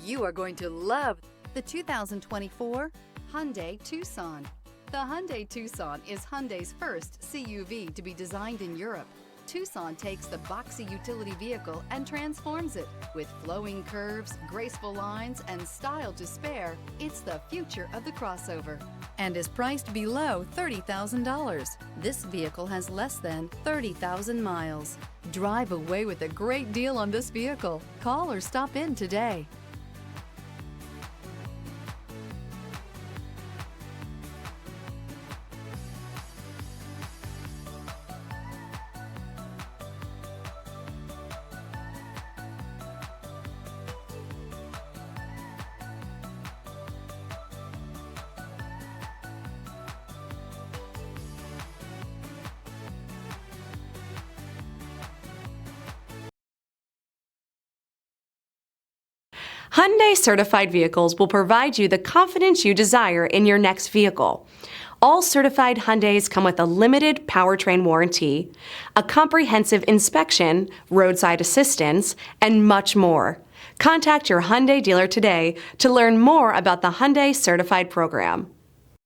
You are going to love the 2024 Hyundai Tucson. The Hyundai Tucson is Hyundai's first CUV to be designed in Europe. Tucson takes the boxy utility vehicle and transforms it. With flowing curves, graceful lines, and style to spare, it's the future of the crossover and is priced below $30,000. This vehicle has less than 30,000 miles. Drive away with a great deal on this vehicle. Call or stop in today. Hyundai certified vehicles will provide you the confidence you desire in your next vehicle. All certified Hyundais come with a limited powertrain warranty, a comprehensive inspection, roadside assistance, and much more. Contact your Hyundai dealer today to learn more about the Hyundai Certified program.